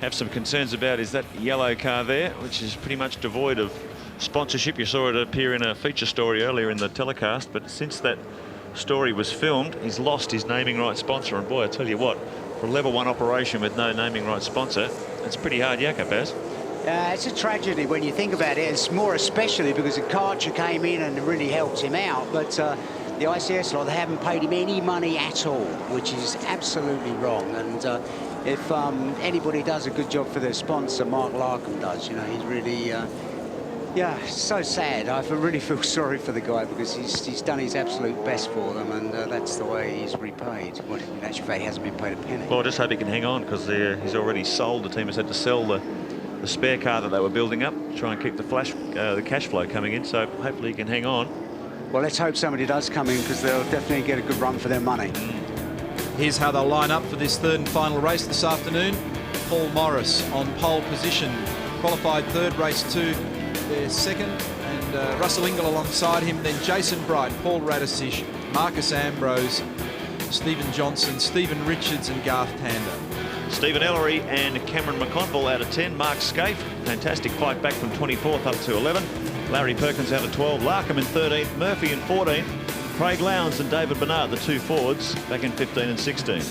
have some concerns about is that yellow car there, which is pretty much devoid of sponsorship. You saw it appear in a feature story earlier in the telecast, but since that story was filmed, he's lost his naming rights sponsor. And boy, I tell you what, for a level 1 operation with no naming rights sponsor, it's pretty hard yakka, Baz. It's a tragedy when you think about it. It's more especially because the Karcher came in and really helped him out. But the ICS lot, they haven't paid him any money at all, which is absolutely wrong. And if anybody does a good job for their sponsor, Mark Larkham does. You know, he's really, yeah, so sad. I really feel sorry for the guy because he's done his absolute best for them, and that's the way he's repaid. Well, in actual fact, he hasn't been paid a penny. Well, I just hope he can hang on, because he's already sold. The team has had to sell the spare car that they were building up, try and keep the cash flow coming in. So hopefully he can hang on. Well, let's hope somebody does come in, because they'll definitely get a good run for their money. Here's how they'll line up for this third and final race this afternoon. Paul Morris on pole position, qualified third, race 2, their second, and Russell Ingall alongside him. Then Jason Bright, Paul Radisich, Marcus Ambrose, Stephen Johnson, Stephen Richards, and Garth Tander. Stephen Ellery and Cameron McConville out of 10. Mark Scaife, fantastic fight back from 24th up to 11. Larry Perkins out of 12. Larkham in 13th. Murphy in 14th. Craig Lowndes and David Bernard, the 2 Fords, back in 15 and 16.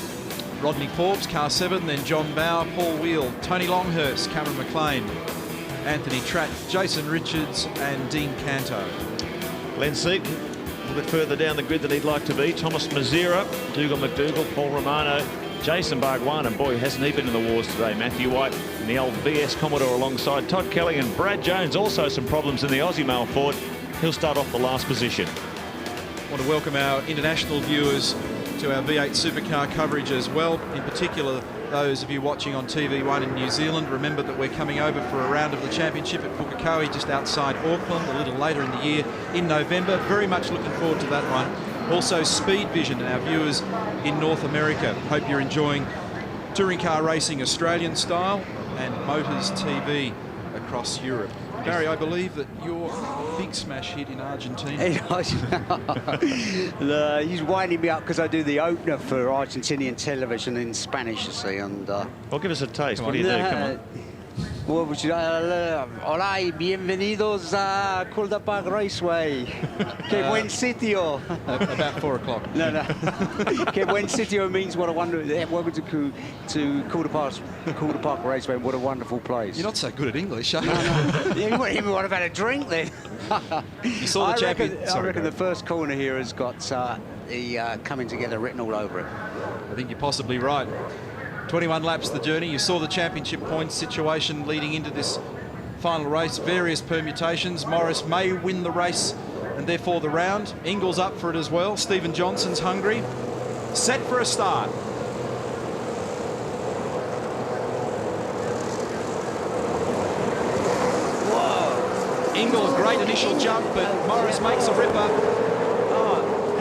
Rodney Forbes, car 7, then John Bauer, Paul Wheel, Tony Longhurst, Cameron McLean, Anthony Tratt, Jason Richards, and Dean Canto. Len Seaton, a little bit further down the grid than he'd like to be. Thomas Mazira, Dougal McDougall, Paul Romano, Jason Bargwan, and boy, hasn't he been in the wars today. Matthew White in the old VS Commodore alongside Todd Kelly, and Brad Jones, also some problems in the Aussie Mail Ford. He'll start off the last position. I want to welcome our international viewers to our V8 Supercar coverage as well. In particular, those of you watching on TV1 in New Zealand, remember that we're coming over for a round of the championship at Pukekohe, just outside Auckland, a little later in the year in November. Very much looking forward to that one. Also Speed Vision and our viewers in North America. Hope you're enjoying touring car racing Australian style, and Motors TV across Europe. Barry, I believe that your big smash hit in Argentina. He's winding me up because I do the opener for Argentinian television in Spanish, you see. And well, give us a taste. What do you do? Come on. Well, Hola y bienvenidos a Calder Park Raceway. Que buen sitio. About 4 o'clock. No. Que buen sitio means what a wonderful. Welcome to Calder Park Raceway. What a wonderful place. You're not so good at English, are you? No. What about a drink then? You saw the champion. I reckon the first corner here has got the coming together written all over it. I think you're possibly right. 21 laps the journey. You saw the championship points situation leading into this final race. Various permutations. Morris may win the race and therefore the round. Ingall's up for it as well. Stephen Johnson's hungry. Set for a start. Whoa! Ingall, great initial jump, but Morris makes a ripper.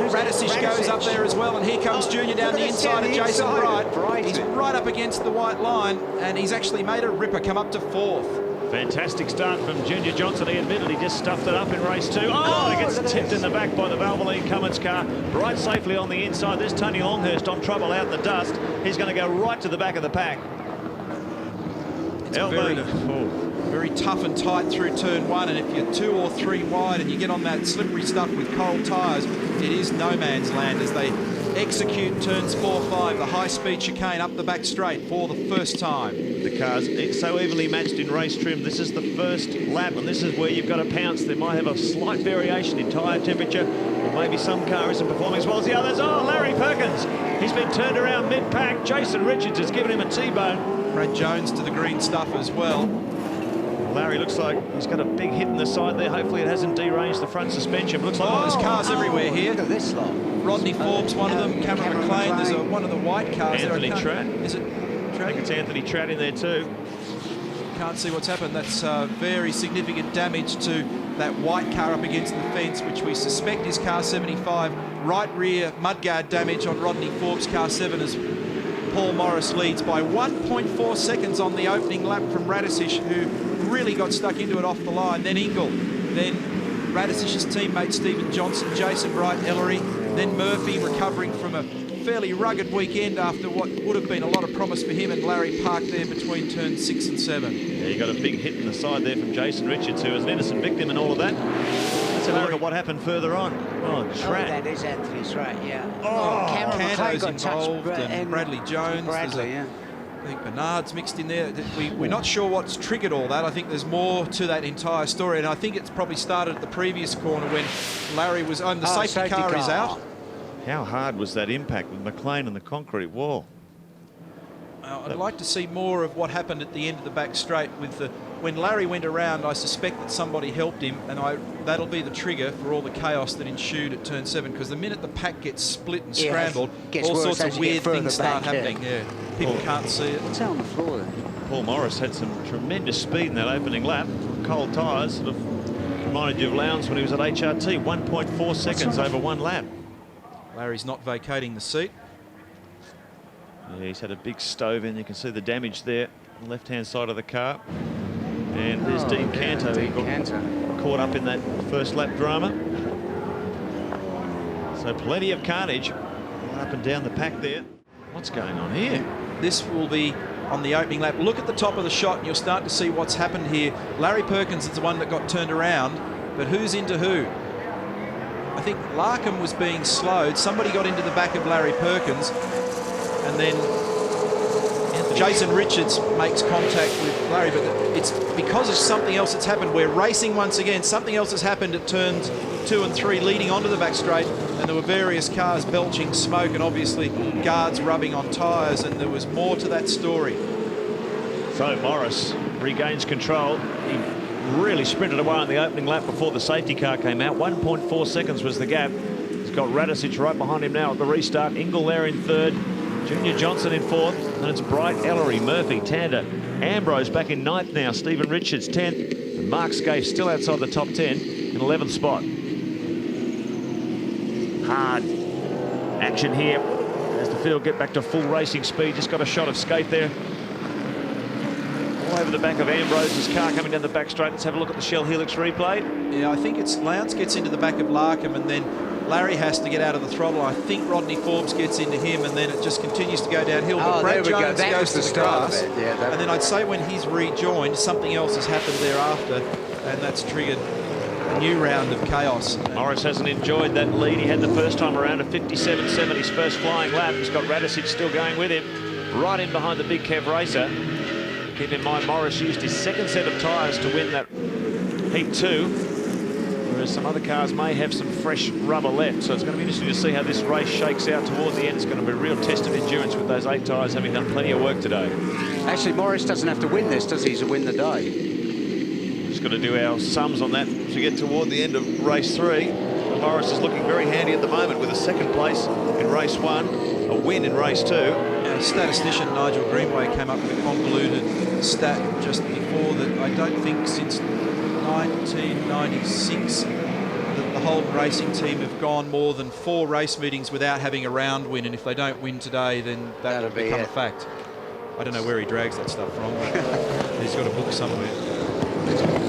Radisich goes up there as well, and here comes Junior down the inside of Jason Bright. He's right up against the white line, and he's actually made a ripper come up to 4th. Fantastic start from Junior Johnson. He admitted he just stuffed it up in race 2. Oh, he gets tipped in the back by the Valvoline Cummins car. Bright safely on the inside. There's Tony Longhurst on trouble out in the dust. He's going to go right to the back of the pack. It's very tough and tight through turn 1, and if you're 2 or 3 wide and you get on that slippery stuff with cold tyres, it is no man's land as they execute turns 4, 5, the high-speed chicane up the back straight for the first time. The cars so evenly matched in race trim. This is the first lap, and this is where you've got to pounce. They might have a slight variation in tyre temperature, or maybe some car isn't performing as well as the others. Oh, Larry Perkins, he's been turned around mid-pack. Jason Richards has given him a T-bone. Brad Jones to the green stuff as well. Larry looks like he's got a big hit in the side there. Hopefully it hasn't deranged the front suspension. Looks like there's cars everywhere here. Look at this lot. Rodney Forbes, one of them. Cameron McLean. There's one of the white cars. Anthony Tratt. Is it Tratt? I think it's Anthony Tratt in there too. Can't see what's happened. That's very significant damage to that white car up against the fence, which we suspect is car 75. Right rear mudguard damage on Rodney Forbes' car 7 as Paul Morris leads by 1.4 seconds on the opening lap from Radisich, who really got stuck into it off the line. Then Ingall, then Radisich's teammate Stephen Johnson, Jason Bright, Ellery, then Murphy recovering from a fairly rugged weekend after what would have been a lot of promise for him, and Larry parked there between turns 6 and 7. Yeah, you got a big hit in the side there from Jason Richards, who was an innocent victim in all of that. Let's have a look at what happened further on. Oh, Tratt. that is Anthony Tratt, yeah. Oh, Cameron Canto's got touched, involved, and Bradley Jones. Bradley, yeah. I think Bernard's mixed in there. We're not sure what's triggered all that. I think there's more to that entire story, and I think it's probably started at the previous corner when Larry was on. The safety car is out. How hard was that impact with McLean and the concrete wall? I'd like to see more of what happened at the end of the back straight with the. When Larry went around, I suspect that somebody helped him, and that'll be the trigger for all the chaos that ensued at turn 7. Because the minute the pack gets split and scrambled, all sorts of weird things start happening. Yeah, people can't see it. What's on the floor there? Paul Morris had some tremendous speed in that opening lap. Cold tyres sort of reminded you of Lowndes when he was at HRT. 1.4 seconds over one lap. Larry's not vacating the seat. Yeah, he's had a big stove in. You can see the damage there on the left-hand side of the car. And there's Dean Canto. He got caught up in that first lap drama. So plenty of carnage up and down the pack there. What's going on here? This will be on the opening lap. Look at the top of the shot and you'll start to see what's happened here. Larry Perkins is the one that got turned around, but who's into who? I think Larkham was being slowed. Somebody got into the back of Larry Perkins, and then Jason Richards makes contact with Larry, but it's because of something else that's happened. We're racing once again. Something else has happened at turns 2 and 3 leading onto the back straight, and there were various cars belching smoke and obviously guards rubbing on tyres, and there was more to that story. So Morris regains control. He really sprinted away on the opening lap before the safety car came out. 1.4 seconds was the gap. He's got Radicic right behind him now at the restart. Ingle there in 3rd. Junior Johnson in 4th, and it's Bright, Ellery, Murphy, Tander, Ambrose back in 9th now, Stephen Richards 10th, and Mark Scaife still outside the top 10 in 11th spot. Hard action here as the field get back to full racing speed. Just got a shot of Scaife there. All over the back of Ambrose's car coming down the back straight. Let's have a look at the Shell Helix replay. Yeah, I think it's Lowndes gets into the back of Larkham, and then Larry has to get out of the throttle. I think Rodney Forbes gets into him, and then it just continues to go downhill. But Brad Jones goes to the grass, and then I'd say when he's rejoined, something else has happened thereafter, and that's triggered a new round of chaos. Morris hasn't enjoyed that lead he had the first time around, a 57.7, his first flying lap. He's got Radicic still going with him, right in behind the big Kev racer. Keep in mind, Morris used his second set of tyres to win that Heat 2, whereas some other cars may have some fresh rubber left. So it's going to be interesting to see how this race shakes out towards the end. It's going to be a real test of endurance with those 8 tyres having done plenty of work today. Actually, Morris doesn't have to win this, does he, to win the day? Just got to do our sums on that to get toward the end of race 3. Morris is looking very handy at the moment with a 2nd place in race 1, a win in race 2. Statistician Nigel Greenway came up with a convoluted stat just before that. I don't think since 1996 that the Holden Racing team have gone more than 4 race meetings without having a round win, and if they don't win today, then that'll become a fact. I don't know where he drags that stuff from, but he's got a book somewhere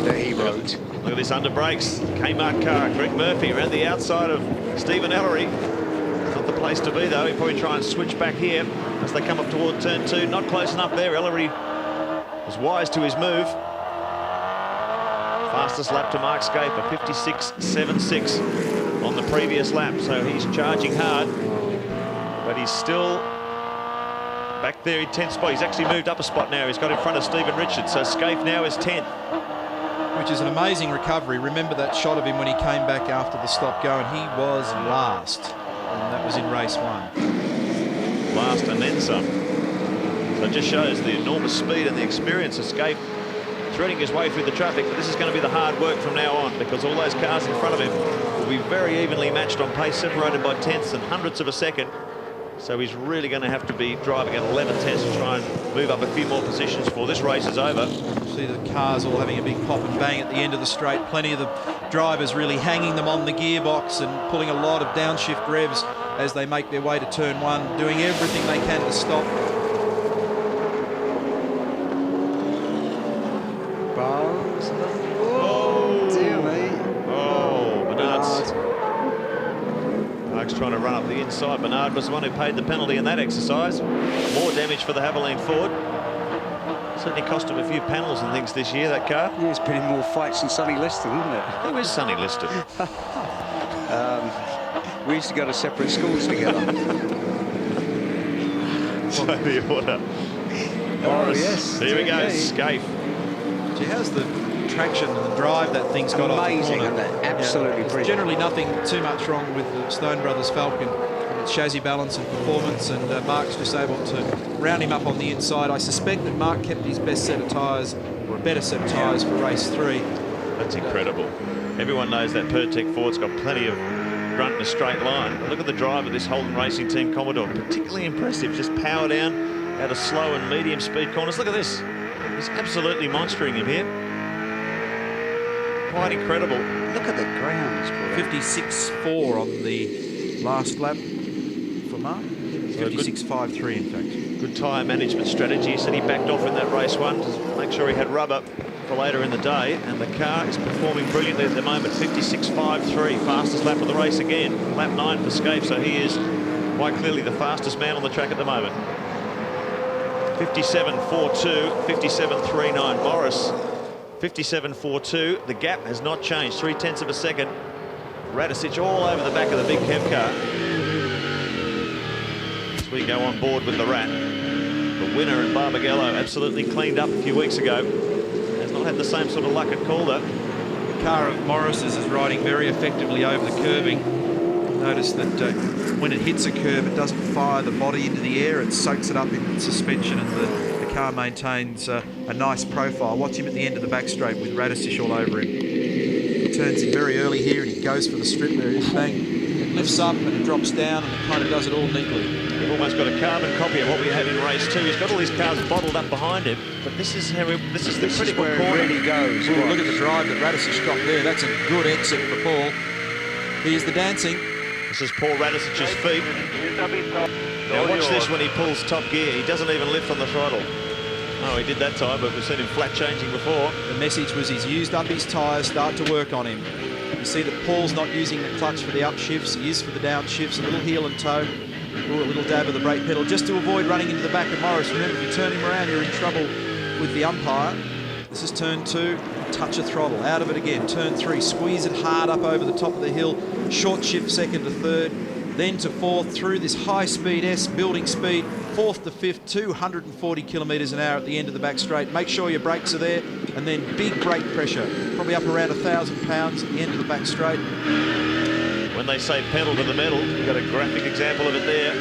that he wrote. Look at this under brakes. Kmart car, Greg Murphy around the outside of Stephen Ellery. Not the place to be though. He'll probably try and switch back here as they come up toward turn 2. Not close enough there. Ellery was wise to his move. Fastest lap to Mark Scaife, a 56.76 on the previous lap. So he's charging hard, but he's still back there in 10th spot. He's actually moved up a spot now. He's got in front of Stephen Richards. So Scaife now is 10th. Which is an amazing recovery. Remember that shot of him when he came back after the stop go, and he was last. And that was in race 1. Last and then some. So it just shows the enormous speed and the experience of Scaife threading his way through the traffic. But this is going to be the hard work from now on, because all those cars in front of him will be very evenly matched on pace, separated by tenths and hundredths of a second. So he's really going to have to be driving at 11 tenths to try and move up a few more positions before this race is over. See the cars all having a big pop and bang at the end of the straight. Plenty of the drivers really hanging them on the gearbox and pulling a lot of downshift revs as they make their way to turn 1, doing everything they can to stop. trying to run up the inside. Bernard was the one who paid the penalty in that exercise. More damage for the Haviland Ford. Certainly cost him a few panels and things this year, that car. Yeah, it's been in more fights than Sonny Liston, isn't it? Who is Sonny Liston? We used to go to separate schools together. So the order. Oh, yes. Here we go, Scaife. Gee, how's the traction and the drive that thing's got on the Amazing, corner? isn't it? Absolutely brilliant. Generally nothing too much wrong with the Stone Brothers Falcon. It's chassis balance and performance, and Mark's just able to round him up on the inside. I suspect that Mark kept his best set of tyres, or a better set of tyres for race 3. That's incredible. Everyone knows that Pertec Ford's got plenty of grunt in a straight line. But look at the drive of this Holden Racing Team Commodore. Particularly impressive. Just power down out of slow and medium speed corners. Look at this. He's absolutely monstering him here. Quite incredible. Look at the ground. 56.4 on the last lap for Mark. 56.53 in fact. Good tyre management strategy. He said he backed off in that race one to make sure he had rubber for later in the day, and the car is performing brilliantly at the moment. 56.53, fastest lap of the race again. Lap 9 for Scaife, so he is quite clearly the fastest man on the track at the moment. 57.42, 57.39 Morris. 57.42, the gap has not changed, 0.3 of a second. Radicic all over the back of the big Kev car. As we go on board with the Rat. The winner in Barbagallo absolutely cleaned up a few weeks ago. Has not had the same sort of luck at Calder. The car of Morris's is riding very effectively over the curbing. Notice that when it hits a curb, it doesn't fire the body into the air, it soaks it up in suspension, and the car maintains a nice profile. Watch him at the end of the back straight with Radicic all over him. He turns in very early here and he goes for the strip there. Bang, it lifts up and it drops down, and it kind of does it all neatly. We've almost got a carbon copy of what we had in race 2. He's got all these cars bottled up behind him, but this is how this is the critical where corner. it really goes. Ooh, look at the drive that Radicic got there. That's a good exit for Paul. Here's the dancing. This is Paul Radicic's feet. Now watch this when he pulls top gear. He doesn't even lift on the throttle. Oh, he did that time, but we've seen him flat changing before. The message was he's used up his tyres, start to work on him. You see that Paul's not using the clutch for the upshifts, he is for the downshifts, a little heel and toe. Ooh, a little dab of the brake pedal just to avoid running into the back of Morris. Remember, if you turn him around, you're in trouble with the umpire. This is turn 2, touch of throttle, out of it again. Turn 3, squeeze it hard up over the top of the hill, short shift 2nd to 3rd, then to 4th through this high speed S, building speed, 4th to 5th, 240 kilometres an hour at the end of the back straight. Make sure your brakes are there, and then big brake pressure, probably up around 1,000 pounds at the end of the back straight. When they say pedal to the metal, you've got a graphic example of it there.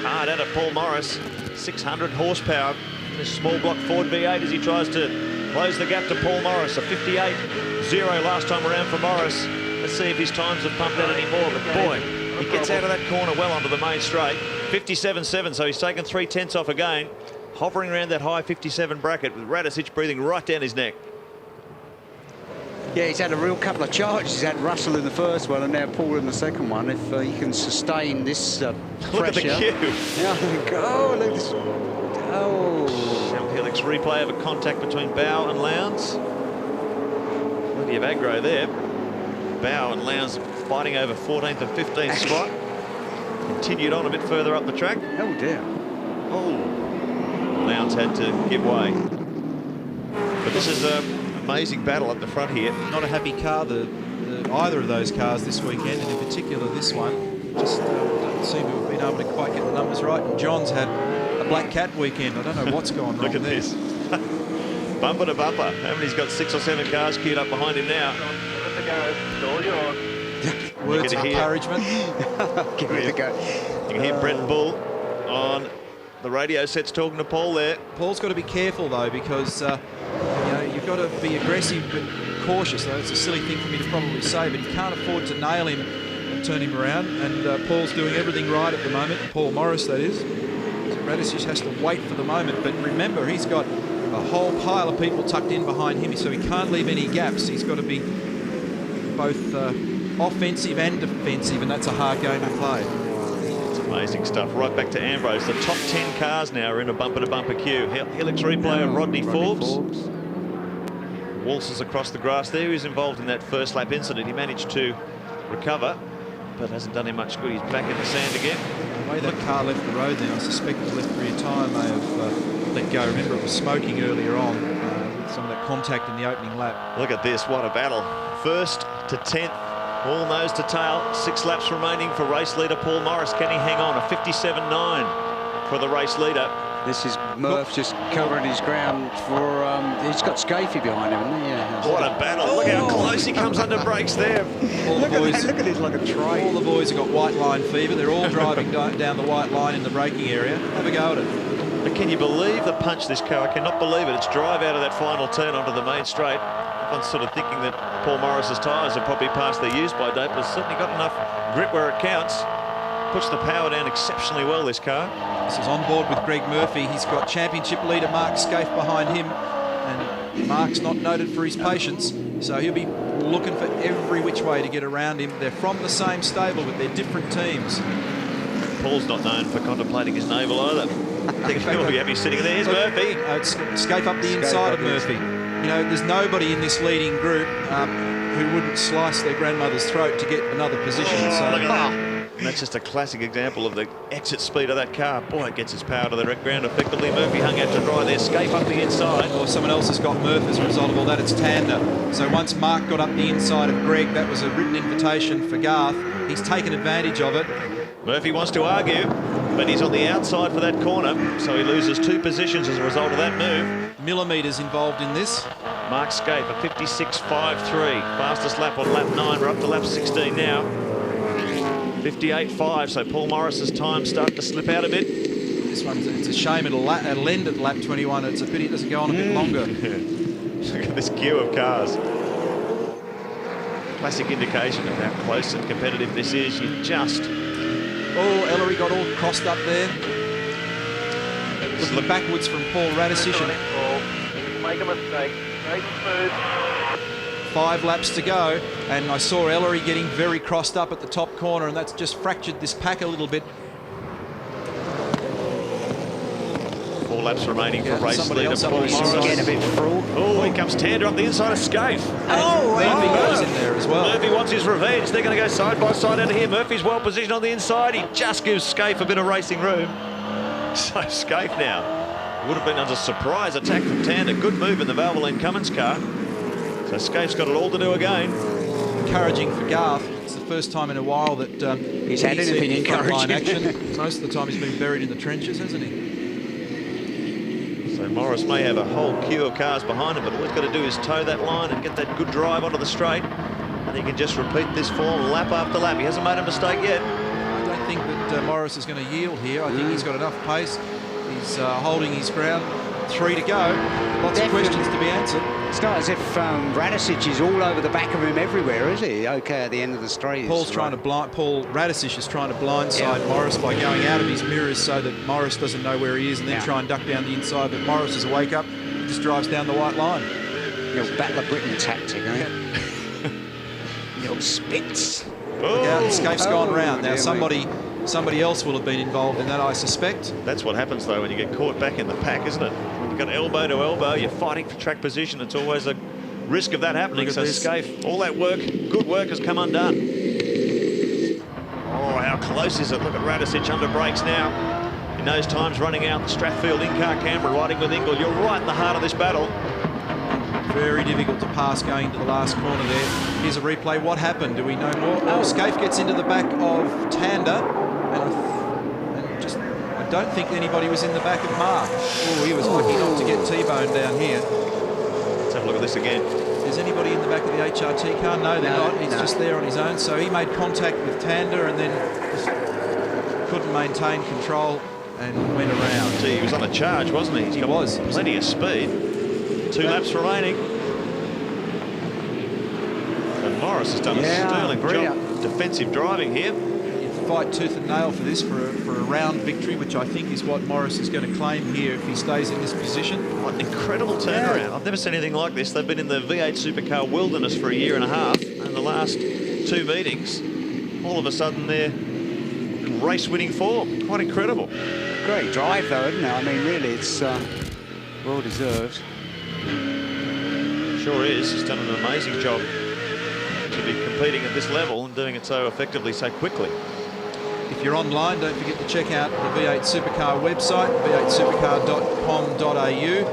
Hard out of Paul Morris, 600 horsepower. This small block Ford V8 as he tries to close the gap to Paul Morris. A 58.0 last time around for Morris. Let's see if his times have pumped out any more, but boy, he gets out of that corner well onto the main straight. 57.7, so he's taken 0.3 off again. Hovering around that high 57 bracket with Radicic breathing right down his neck. Yeah, he's had a real couple of charges. He's had Russell in the first one and now Paul in the second one. If he can sustain this pressure. Look at the queue. Yeah, oh, look at this. Oh. Helix replay of a contact between Bow and Lowndes. Plenty of aggro there. Bow and Lowndes fighting over 14th and 15th spot. Continued on a bit further up the track. Oh, dear. Oh. Lowndes had to give way. But this is an amazing battle at the front here. Not a happy car, either of those cars this weekend, and in particular this one. Just doesn't seem to have been able to quite get the numbers right. And John's had a black cat weekend. I don't know what's going on. Look at this. Bumper to bumper. Haven's got 6 or 7 cars queued up behind him now. Words of encouragement. Give it a go. You can hear Brent Bull on the radio sets talking to Paul there. Paul's got to be careful though, because you know, you've got to be aggressive but cautious. Though it's a silly thing for me to probably say, but he can't afford to nail him and turn him around. And Paul's doing everything right at the moment. Paul Morris, that is. So Radicic has to wait for the moment. But remember, he's got a whole pile of people tucked in behind him, so he can't leave any gaps. He's got to be both offensive and defensive, and that's a hard game to play. It's amazing stuff. Right back to Ambrose. The top 10 cars now are in a bumper-to-bumper queue. Helix replay of Rodney Forbes. Waltzes across the grass there. He was involved in that first lap incident. He managed to recover. but hasn't done him much good. He's back in the sand again. The way that car left the road then, I suspect the left rear tyre may have let go. Remember, it was smoking earlier on with some of that contact in the opening lap. Look at this, what a battle. First to 10th, all nose to tail. 6 laps remaining for race leader Paul Morris. Can he hang on? A 57.9 for the race leader. This is Murph just covering his ground for... he's got Scafie behind him, hasn't he? Yeah. What a battle. Look how close he comes under brakes there. Look at it like a train. All the boys have got white line fever. They're all driving down the white line in the braking area. Have a go at it. But can you believe the punch this car? I cannot believe it. It's drive out of that final turn onto the main straight. Everyone's sort of thinking that Paul Morris's tyres are probably past their use by date, but it's certainly got enough grip where it counts. Puts the power down exceptionally well, this car. This is on board with Greg Murphy. He's got championship leader Mark Scaife behind him, and Mark's not noted for his patience, so he'll be looking for every which way to get around him. They're from the same stable, but they're different teams. Paul's not known for contemplating his navel either. I think he'll be happy sitting there. Here's Murphy. It's Scaife up the inside of Murphy. You know, there's nobody in this leading group who wouldn't slice their grandmother's throat to get another position. So look at that. And that's just a classic example of the exit speed of that car. Boy, it gets its power to the ground effectively. Murphy hung out to dry there. Scaife up the inside. Or someone else has got Murph as a result of all that. It's Tander. So once Mark got up the inside of Greg, that was a written invitation for Garth. He's taken advantage of it. Murphy wants to argue, but he's on the outside for that corner, so he loses 2 positions as a result of that move. Millimetres involved in this. Mark Scaife, a 56.53. Fastest lap on lap 9. We're up to lap 16 now. 58.5, so Paul Morris's time starting to slip out a bit. This one, it's a shame it'll end at lap 21. It's a pity it doesn't go on a bit longer. Look at this queue of cars. Classic indication of how close and competitive this is. You just... Oh, Ellery got all crossed up there. Looking backwards from Paul Radisich. Make a mistake. Very smooth. 5 laps to go, and I saw Ellery getting very crossed up at the top corner, and that's just fractured this pack a little bit. 4 laps remaining for race leader Paul Morris. Getting a bit fraught. Oh, here comes Tander up the inside of Scaife. Murphy goes in there as well. Murphy wants his revenge. They're going to go side by side out of here. Murphy's well positioned on the inside. He just gives Scaife a bit of racing room. So Scaife now would have been under surprise attack from Tander. Good move in the Valvoline Cummins car. So Scaife's got it all to do again. Encouraging for Garth. It's the first time in a while that he's had anything encouraging. Action. Most of the time he's been buried in the trenches, hasn't he? So Morris may have a whole queue of cars behind him, but all he's got to do is toe that line and get that good drive onto the straight, and he can just repeat this form lap after lap. He hasn't made a mistake yet. I don't think that Morris is going to yield here. I think he's got enough pace. He's holding his ground. 3 to go. Lots of questions to be answered. It's not as if Radisich is all over the back of him everywhere, is he? Okay, at the end of the straight. Paul Radisich is trying to blindside Morris by going out of his mirrors so that Morris doesn't know where he is, and then try and duck down the inside. But Morris is a wake up. He just drives down the white line. Your Battle of Britain tactic, eh? Your spits. Look out, Scaife's gone round. Now somebody else will have been involved in that, I suspect. That's what happens though when you get caught back in the pack, isn't it? When you've got elbow to elbow, you're fighting for track position. It's always a risk of that happening. So Scaife, all that work, good work, has come undone. Oh, how close is it? Look at Radisich under brakes now. He knows time's running out. Strathfield in-car camera riding with Ingle. You're right in the heart of this battle. Very difficult to pass going to the last corner there. Here's a replay. What happened? Do we know more? Oh, Scaife gets into the back of Tander, and I don't think anybody was in the back of Mark. Oh, he was lucky not to get T-boned down here. Let's have a look at this again. Is anybody in the back of the HRT car? No, they're not. He's just there on his own. So he made contact with Tander and then just couldn't maintain control and went around. Gee, he was on a charge, wasn't he? He was. Plenty of speed. 2 laps remaining. And Morris has done a sterling job. Defensive driving here. You fight tooth and nail for this, for a round victory, which I think is what Morris is going to claim here if he stays in this position. What an incredible turnaround. I've never seen anything like this. They've been in the V8 Supercar wilderness for a year and a half, and the last 2 meetings, all of a sudden they're in race-winning form. Quite incredible. Great drive though, isn't it? I mean, really, it's well deserved. Sure is. He's done an amazing job. to be competing at this level and doing it so effectively, so quickly. If you're online, don't forget to check out the V8 Supercar website, v8supercar.com.au. You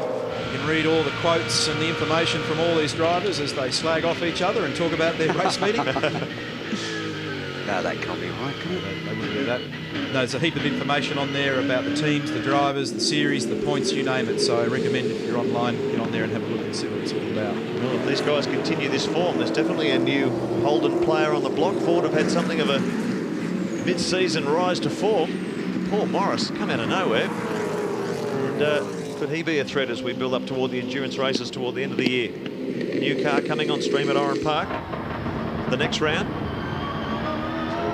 can read all the quotes and the information from all these drivers as they slag off each other and talk about their race meeting. No, that can't be right, can it? They wouldn't do that. No, there's a heap of information on there about the teams, the drivers, the series, the points, you name it. So I recommend if you're online, get on there and have a look and see what it's all about. Well, if these guys continue this form, there's definitely a new Holden player on the block. Ford have had something of a mid-season rise to form. Paul Morris come out of nowhere. And could he be a threat as we build up toward the endurance races toward the end of the year? New car coming on stream at Oran Park the next round.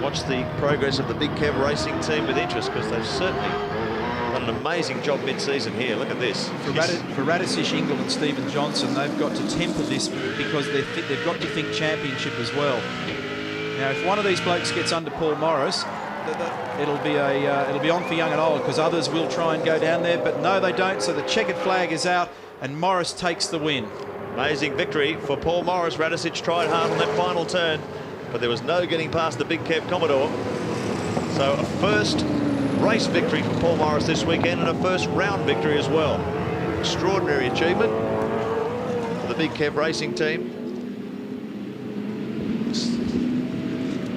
Watch the progress of the Big Kev racing team with interest, because they've certainly done an amazing job mid-season here. Look at this. For Radisich, Ingle and Stephen Johnson, they've got to temper this because they've got to think championship as well. Now, if one of these blokes gets under Paul Morris, it'll be on for young and old, because others will try and go down there, but no, they don't. So the checkered flag is out, and Morris takes the win. Amazing victory for Paul Morris. Radisich tried hard on that final turn, but there was no getting past the Big Kev Commodore. So a first race victory for Paul Morris this weekend, and a first round victory as well. Extraordinary achievement for the Big Kev racing team.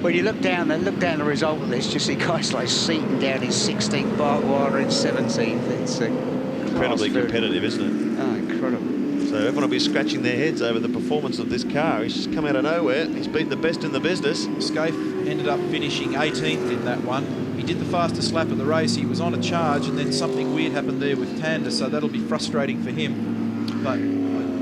When you look down the result of this, you see guys like Seaton down in 16th, Barkwider in 17th. It's incredibly competitive, isn't it? Oh, incredible. So everyone will be scratching their heads over the performance of this car. He's just come out of nowhere. He's beaten the best in the business. Scaife ended up finishing 18th in that one. He did the fastest lap of the race. He was on a charge, and then something weird happened there with Tander, so that'll be frustrating for him. But I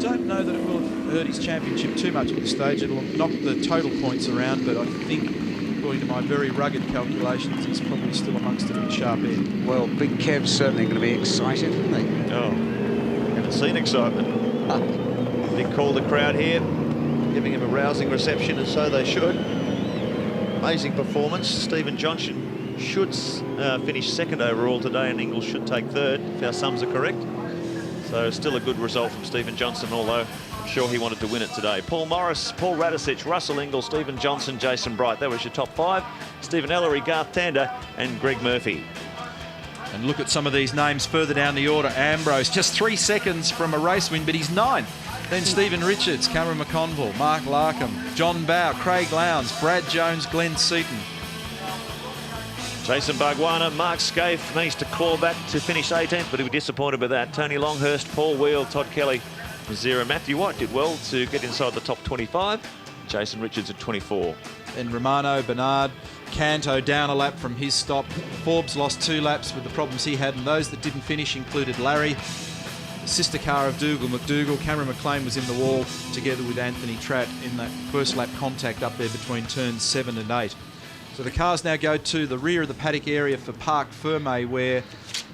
don't know that it will have hurt his championship too much at this stage. It'll knock the total points around, but I think, according to my very rugged calculations, he's probably still amongst it at the sharp end. Well, Big Kev's certainly going to be excited, isn't he? Oh, haven't seen excitement. Big Calder crowd here, giving him a rousing reception, and so they should. Amazing performance. Stephen Johnson should finish second overall today, and Ingles should take third, if our sums are correct. So still a good result from Stephen Johnson, although I'm sure he wanted to win it today. Paul Morris, Paul Radisich, Russell Ingles, Stephen Johnson, Jason Bright. That was your top five. Stephen Ellery, Garth Tander, and Greg Murphy. And look at some of these names further down the order. Ambrose, just 3 seconds from a race win, but he's 9th. Then Stephen Richards, Cameron McConville, Mark Larkham, John Bow, Craig Lowndes, Brad Jones, Glenn Seaton. Jason Bargwanna, Mark Scaife managed to claw back to finish 18th, but he was disappointed with that. Tony Longhurst, Paul Wheel, Todd Kelly, Mazira. Matthew White did well to get inside the top 25. Jason Richards at 24. Then Romano, Bernard, Canto down a lap from his stop. Forbes lost 2 laps with the problems he had, and those that didn't finish included Larry, the sister car of Dougal McDougall. Cameron McLean was in the wall together with Anthony Tratt in that first lap contact up there between turns 7 and 8. So the cars now go to the rear of the paddock area for Parc Fermé, where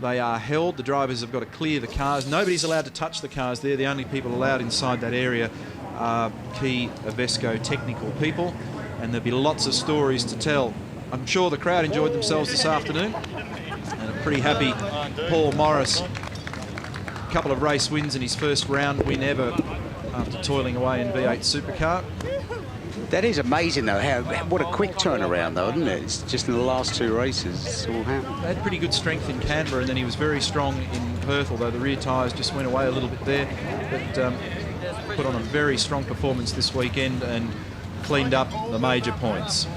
they are held. The drivers have got to clear the cars. Nobody's allowed to touch the cars there. The only people allowed inside that area are key Avesco technical people, and there'll be lots of stories to tell. I'm sure the crowd enjoyed themselves this afternoon, and a pretty happy Paul Morris. A couple of race wins in his first round win ever after toiling away in V8 Supercar. That is amazing, though. What a quick turnaround, though, isn't it? It's just in the last 2 races it's all happened. They had pretty good strength in Canberra, and then he was very strong in Perth, although the rear tyres just went away a little bit there. But put on a very strong performance this weekend and cleaned up the major points.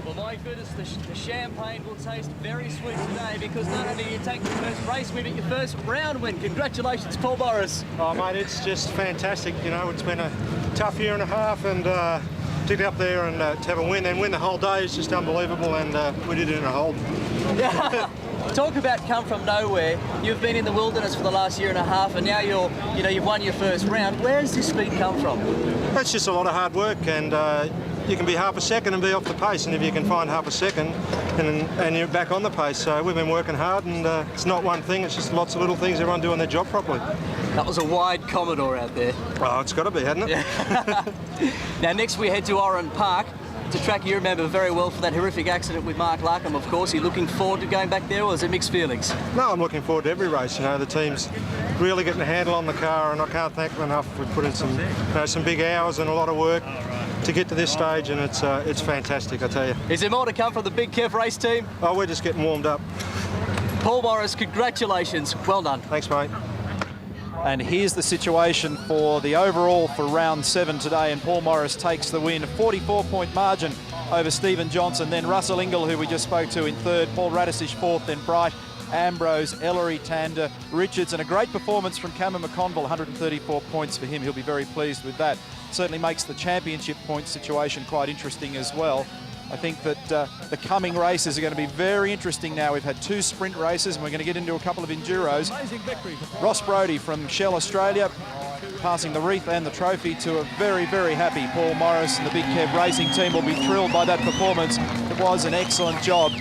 Well, my goodness, the champagne will taste very sweet today, because not only do you take your first race win, but your first round win. Congratulations, Paul Morris. Oh, mate, it's just fantastic. You know, it's been a tough year and a half, and to get up there and to have a win and win the whole day is just unbelievable, and we did it in a hold. Yeah. Talk about come from nowhere. You've been in the wilderness for the last year and a half, and now you've won your first round. Where does this speed come from? It's just a lot of hard work, and you can be half a second and be off the pace, and if you can find half a second and you're back on the pace. So we've been working hard, and it's not one thing, it's just lots of little things, everyone doing their job properly. That was a wide Commodore out there. Oh, it's got to be, hasn't it? Yeah. Now next we head to Oran Park. It's a track you remember very well for that horrific accident with Mark Larkham, of course. Are you looking forward to going back there, or is it mixed feelings? No, I'm looking forward to every race. You know, the team's really getting a handle on the car, and I can't thank them enough. We've put in some big hours and a lot of work. to get to this stage, and it's fantastic, I tell you. Is there more to come from the Big Kev race team? Oh, we're just getting warmed up. Paul Morris, congratulations. Well done. Thanks, mate. And here's the situation for the overall for round 7 today, and Paul Morris takes the win, a 44-point margin over Stephen Johnson, then Russell Ingall, who we just spoke to, in 3rd, Paul Radisich 4th, then Bright, Ambrose, Ellery, Tander, Richards, and a great performance from Cameron McConville, 134 points for him. He'll be very pleased with that. Certainly makes the championship point situation quite interesting as well. I think that the coming races are going to be very interesting now. We've had 2 sprint races, and we're going to get into a couple of enduros. Ross Brodie from Shell Australia, passing the wreath and the trophy to a very, very happy Paul Morris, and the Big Kev racing team will be thrilled by that performance. It was an excellent job.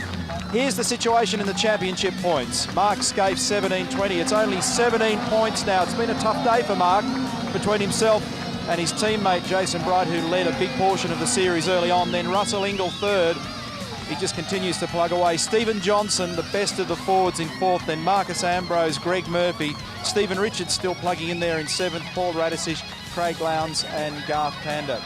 Here's the situation in the championship points. Mark Scaife, 17-20. It's only 17 points now. It's been a tough day for Mark, between himself and his teammate Jason Bright, who led a big portion of the series early on. Then Russell Ingall 3rd. He just continues to plug away. Stephen Johnson, the best of the forwards, in 4th. Then Marcus Ambrose, Greg Murphy. Stephen Richards still plugging in there in 7th. Paul Radisich, Craig Lowndes and Garth Tander.